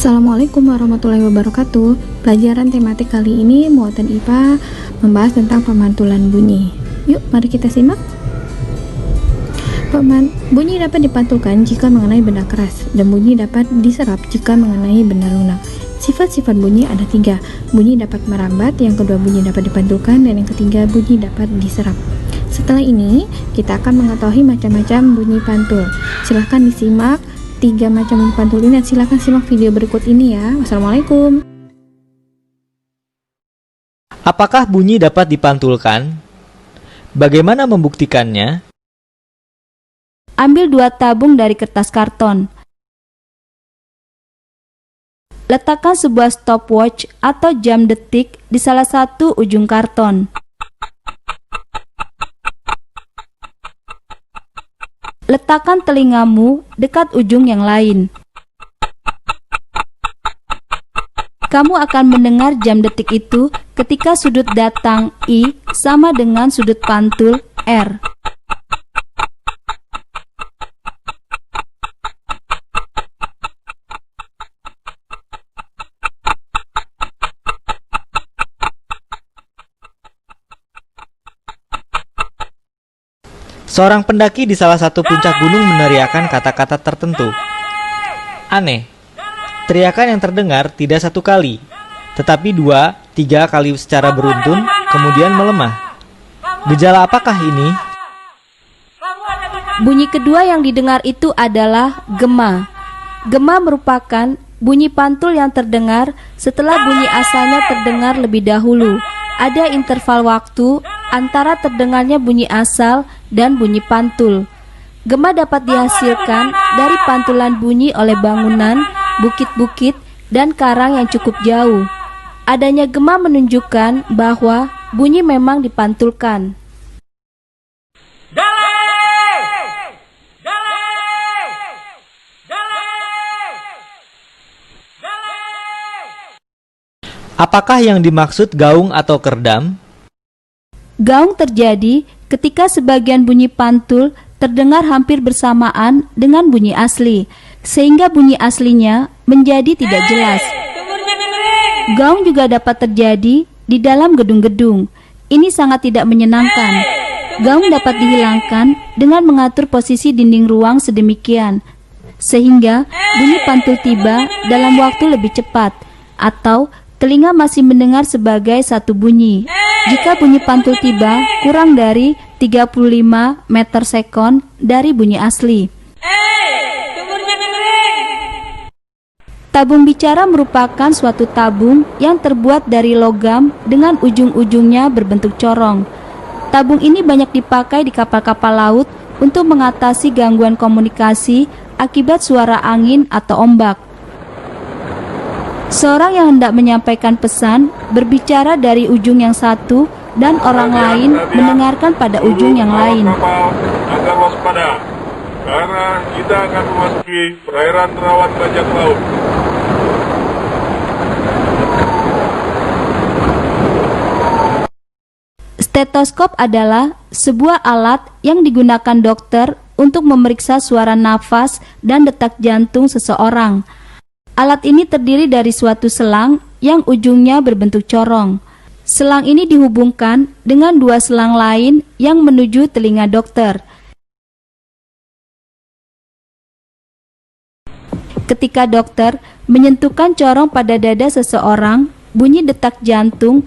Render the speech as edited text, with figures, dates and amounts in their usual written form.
Assalamualaikum warahmatullahi wabarakatuh. Pelajaran tematik kali ini muatan IPA membahas tentang pemantulan bunyi. Yuk, mari kita simak. Bunyi dapat dipantulkan jika mengenai benda keras, dan bunyi dapat diserap jika mengenai benda lunak. Sifat-sifat bunyi ada 3. Bunyi dapat merambat, yang kedua bunyi dapat dipantulkan, dan yang ketiga bunyi dapat diserap. Setelah ini, kita akan mengetahui macam-macam bunyi pantul. Silahkan disimak 3 macam bunyi pantul ini, dan silahkan simak video berikut ini ya. Wassalamualaikum. Apakah bunyi dapat dipantulkan? Bagaimana membuktikannya? Ambil 2 tabung dari kertas karton. Letakkan sebuah stopwatch atau jam detik di salah satu ujung karton. Letakkan telingamu dekat ujung yang lain. Kamu akan mendengar jam detik itu ketika sudut datang I sama dengan sudut pantul R. Seorang pendaki di salah satu puncak gunung meneriakkan kata-kata tertentu. Aneh, teriakan yang terdengar tidak 1 kali, tetapi 2-3 kali secara beruntun, kemudian melemah. Gejala apakah ini? Bunyi kedua yang didengar itu adalah gema. Gema merupakan bunyi pantul yang terdengar setelah bunyi asalnya terdengar lebih dahulu. Ada interval waktu antara terdengarnya bunyi asal dan bunyi pantul. Gema dapat dihasilkan dari pantulan bunyi oleh bangunan, bukit-bukit, dan karang yang cukup jauh. Adanya gema menunjukkan bahwa bunyi memang dipantulkan. Apakah yang dimaksud gaung atau kerdam? Gaung terjadi ketika sebagian bunyi pantul terdengar hampir bersamaan dengan bunyi asli, sehingga bunyi aslinya menjadi tidak jelas. Gaung juga dapat terjadi di dalam gedung-gedung. Ini sangat tidak menyenangkan. Gaung dapat dihilangkan dengan mengatur posisi dinding ruang sedemikian, sehingga bunyi pantul tiba dalam waktu lebih cepat, atau telinga masih mendengar sebagai satu bunyi. Jika bunyi pantul tiba kurang dari 35 meter sekon dari bunyi asli. Tabung bicara merupakan suatu tabung yang terbuat dari logam dengan ujung-ujungnya berbentuk corong. Tabung ini banyak dipakai di kapal-kapal laut untuk mengatasi gangguan komunikasi akibat suara angin atau ombak. Seorang yang hendak menyampaikan pesan berbicara dari ujung yang satu dan orang lain mendengarkan pada ujung yang lain. Agar waspada, karena kita akan memasuki perairan rawan bajak laut. Stetoskop adalah sebuah alat yang digunakan dokter untuk memeriksa suara nafas dan detak jantung seseorang. Alat ini terdiri dari suatu selang yang ujungnya berbentuk corong. Selang ini dihubungkan dengan 2 selang lain yang menuju telinga dokter. Ketika dokter menyentuhkan corong pada dada seseorang, bunyi detak jantung